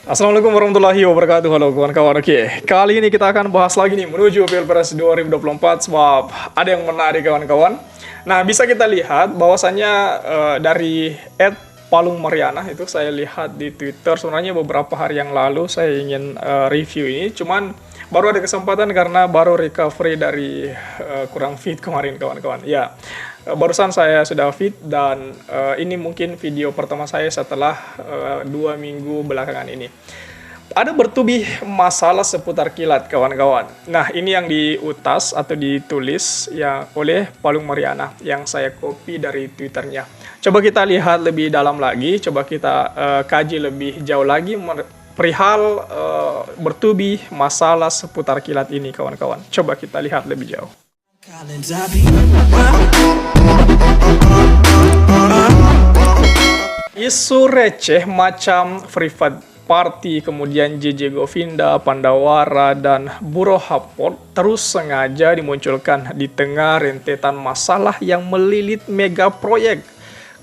Assalamualaikum warahmatullahi wabarakatuh. Halo kawan-kawan. Oke, kali ini kita akan bahas lagi nih menuju Pilpres 2024 sebab ada yang menarik kawan-kawan. Nah, bisa kita lihat bahwasannya dari Palung Mariana itu saya lihat di Twitter sebenarnya beberapa hari yang lalu saya ingin review ini, cuman baru ada kesempatan karena baru recovery dari kurang fit kemarin kawan-kawan. Ya, barusan saya sudah fit dan ini mungkin video pertama saya setelah 2 minggu belakangan ini. Ada bertubi masalah seputar kilat kawan-kawan. Nah, ini yang diutas atau ditulis ya oleh Palung Mariana yang saya copy dari Twitternya. Coba kita lihat lebih dalam lagi, coba kita kaji lebih jauh lagi perihal bertubi masalah seputar kilat ini kawan-kawan. Coba kita lihat lebih jauh. Isu receh macam Free Party, kemudian JJ Govinda, Pandawara, dan Buroh Hapot terus sengaja dimunculkan di tengah rentetan masalah yang melilit mega proyek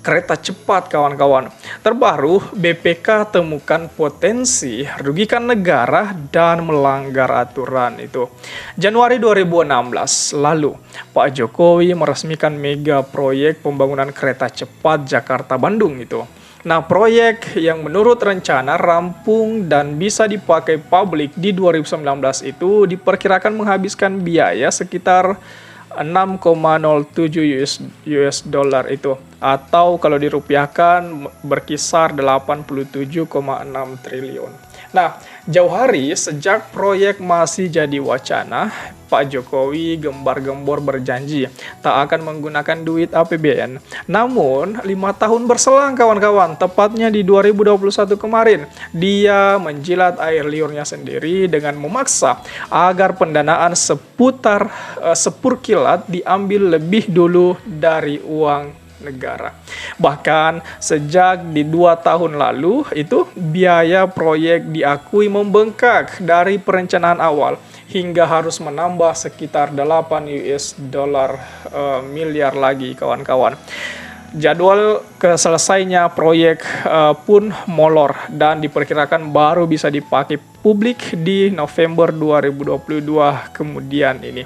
kereta cepat kawan-kawan. Terbaru, BPK temukan potensi rugikan negara dan melanggar aturan itu. Januari 2016 lalu, Pak Jokowi meresmikan mega proyek pembangunan kereta cepat Jakarta-Bandung itu. Nah, proyek yang menurut rencana rampung dan bisa dipakai publik di 2019 itu diperkirakan menghabiskan biaya sekitar 6,07 US dollar itu, atau kalau dirupiahkan berkisar 87,6 triliun. Nah, jauh hari sejak proyek masih jadi wacana, Pak Jokowi gembar-gembor berjanji tak akan menggunakan duit APBN. Namun, 5 tahun berselang kawan-kawan, tepatnya di 2021 kemarin, dia menjilat air liurnya sendiri dengan memaksa agar pendanaan seputar sepur kilat diambil lebih dulu dari uang negara. Bahkan sejak di 2 tahun lalu itu biaya proyek diakui membengkak dari perencanaan awal hingga harus menambah sekitar 8 US dollar miliar lagi kawan-kawan. Jadwal keselesainya proyek pun molor dan diperkirakan baru bisa dipakai publik di November 2022 kemudian ini.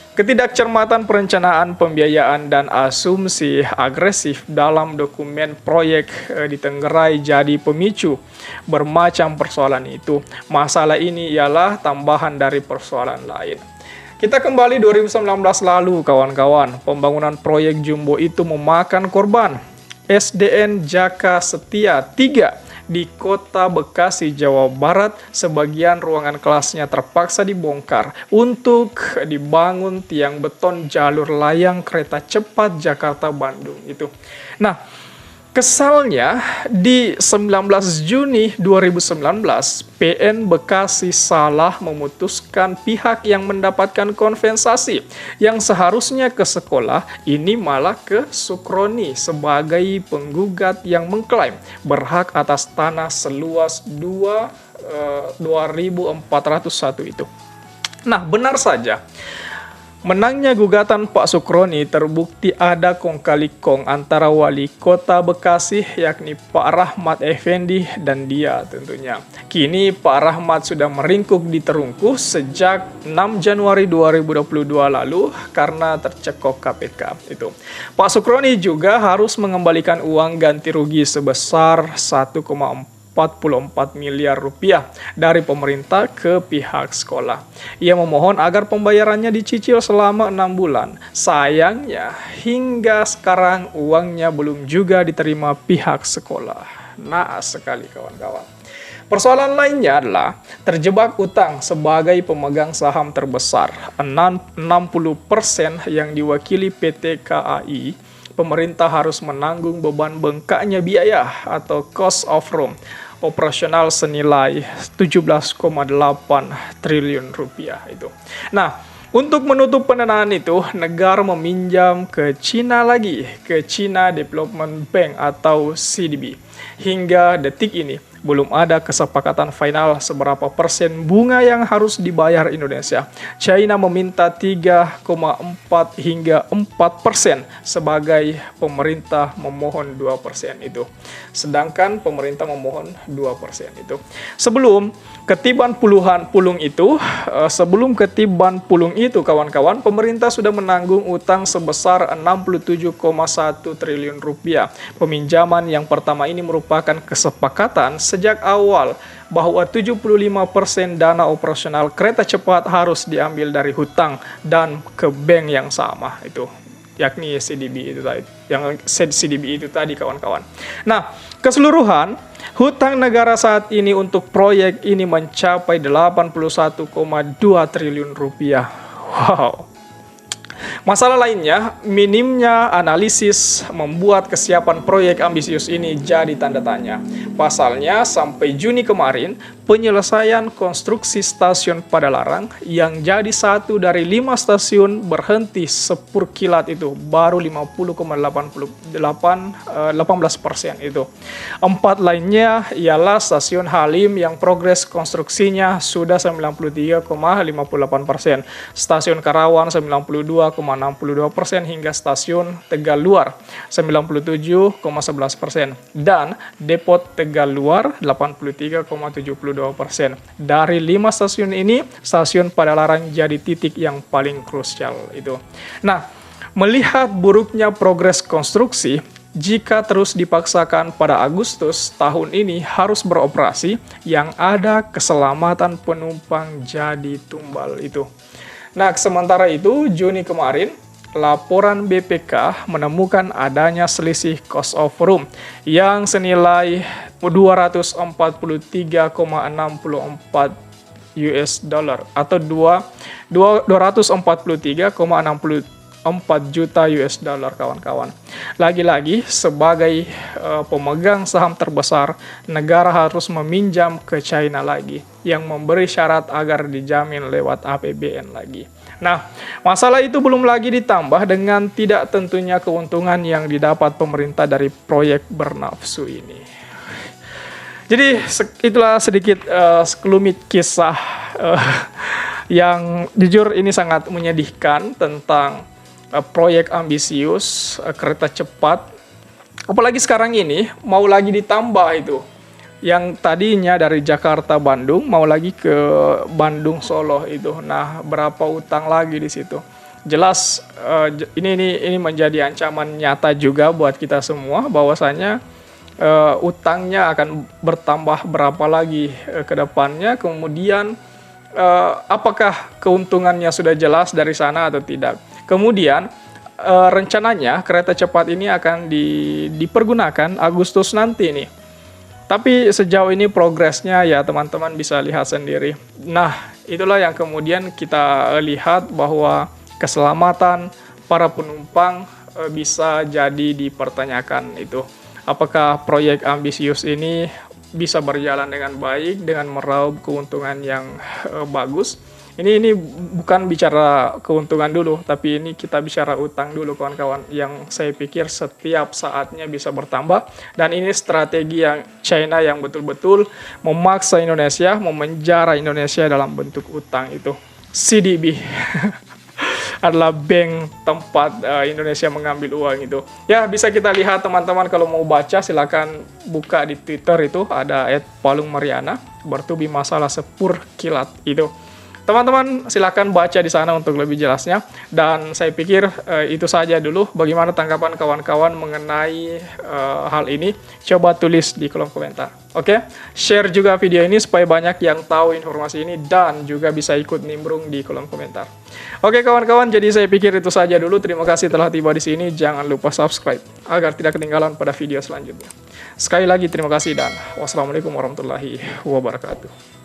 Ketidakcermatan perencanaan pembiayaan dan asumsi agresif dalam dokumen proyek ditenggerai jadi pemicu bermacam persoalan itu. Masalah ini ialah tambahan dari persoalan lain. Kita kembali 2019 lalu kawan-kawan, pembangunan proyek Jumbo itu memakan korban. SDN Jaka Setia 3 di kota Bekasi, Jawa Barat, sebagian ruangan kelasnya terpaksa dibongkar untuk dibangun tiang beton jalur layang kereta cepat Jakarta-Bandung itu. Nah, kesalnya di 19 Juni 2019, PN Bekasi salah memutuskan pihak yang mendapatkan kompensasi yang seharusnya ke sekolah, ini malah ke Sukroni sebagai penggugat yang mengklaim berhak atas tanah seluas 2.401 itu. Nah, benar saja. Menangnya gugatan Pak Sukroni terbukti ada kong kali kong antara wali kota Bekasi yakni Pak Rahmat Effendi dan dia tentunya. Kini Pak Rahmat sudah meringkuk di terungkuh sejak 6 Januari 2022 lalu karena tercekok KPK itu. Pak Sukroni juga harus mengembalikan uang ganti rugi sebesar 1,44 miliar rupiah dari pemerintah ke pihak sekolah. Ia memohon agar pembayarannya dicicil selama 6 bulan. Sayangnya, hingga sekarang uangnya belum juga diterima pihak sekolah. Naas sekali kawan-kawan. Persoalan lainnya adalah terjebak utang sebagai pemegang saham terbesar. 60% yang diwakili PT KAI. Pemerintah harus menanggung beban bengkaknya biaya atau cost of room operasional senilai 17,8 triliun rupiah itu. Nah, untuk menutup pendanaan itu, negara meminjam ke Cina lagi, ke China Development Bank atau CDB. Hingga detik ini, belum ada kesepakatan final seberapa persen bunga yang harus dibayar Indonesia. China meminta 3,4 hingga 4%, sebagai pemerintah memohon 2% itu. Sedangkan pemerintah memohon 2% itu. Sebelum ketiban pulung itu, kawan-kawan, pemerintah sudah menanggung utang sebesar 67,1 triliun rupiah. Peminjaman yang pertama ini merupakan kesepakatan sejak awal bahwa 75% dana operasional kereta cepat harus diambil dari hutang dan ke bank yang sama itu, yakni CDB itu tadi, kawan-kawan. Nah, keseluruhan hutang negara saat ini untuk proyek ini mencapai 81,2 triliun rupiah. Wow. Masalah lainnya, minimnya analisis membuat kesiapan proyek ambisius ini jadi tanda tanya. Pasalnya, sampai Juni kemarin, penyelesaian konstruksi stasiun Padalarang yang jadi satu dari 5 stasiun berhenti sepurkilat itu baru 50,18% itu. 4 lainnya ialah stasiun Halim yang progres konstruksinya sudah 93,58%, stasiun Karawang 92,62% hingga stasiun Tegaluar 97,11%, dan Depot Tegaluar 83,72%. Dari 5 stasiun ini, stasiun Padalarang jadi titik yang paling krusial itu. Nah, melihat buruknya progres konstruksi, jika terus dipaksakan pada Agustus tahun ini harus beroperasi, yang ada keselamatan penumpang jadi tumbal itu. Nah, sementara itu, Juni kemarin, laporan BPK menemukan adanya selisih cost of room yang senilai 243,64 US dollar atau 243,64 juta US dollar, kawan-kawan. Lagi-lagi, sebagai pemegang saham terbesar, negara harus meminjam ke China lagi, yang memberi syarat agar dijamin lewat APBN lagi. Nah, masalah itu belum lagi ditambah dengan tidak tentunya keuntungan yang didapat pemerintah dari proyek bernafsu ini. Jadi, itulah sedikit sekelumit kisah yang jujur ini sangat menyedihkan tentang proyek ambisius kereta cepat. Apalagi sekarang ini mau lagi ditambah itu. Yang tadinya dari Jakarta Bandung mau lagi ke Bandung Solo itu. Nah, berapa utang lagi di situ? Jelas ini menjadi ancaman nyata juga buat kita semua, bahwasanya utangnya akan bertambah berapa lagi ke depannya. Kemudian apakah keuntungannya sudah jelas dari sana atau tidak? Kemudian rencananya kereta cepat ini akan dipergunakan Agustus nanti nih. Tapi sejauh ini progresnya ya teman-teman bisa lihat sendiri. Nah, itulah yang kemudian kita lihat bahwa keselamatan para penumpang bisa jadi dipertanyakan itu. Apakah proyek ambisius ini bisa berjalan dengan baik, dengan meraup keuntungan yang bagus? Ini bukan bicara keuntungan dulu, tapi ini kita bicara utang dulu, kawan-kawan, yang saya pikir setiap saatnya bisa bertambah. Dan ini strategi yang China yang betul-betul memaksa Indonesia, memenjara Indonesia dalam bentuk utang itu. CDB adalah bank tempat Indonesia mengambil uang itu. Ya, bisa kita lihat teman-teman, kalau mau baca silakan buka di Twitter itu, ada @palungmariana, bertubi masalah sepur kilat itu. Teman-teman silakan baca di sana untuk lebih jelasnya. Dan saya pikir itu saja dulu. Bagaimana tanggapan kawan-kawan mengenai hal ini? Coba tulis di kolom komentar. Oke, share juga video ini supaya banyak yang tahu informasi ini dan juga bisa ikut nimbrung di kolom komentar. Oke kawan-kawan, jadi saya pikir itu saja dulu. Terima kasih telah tiba di sini. Jangan lupa subscribe agar tidak ketinggalan pada video selanjutnya. Sekali lagi terima kasih dan wassalamualaikum warahmatullahi wabarakatuh.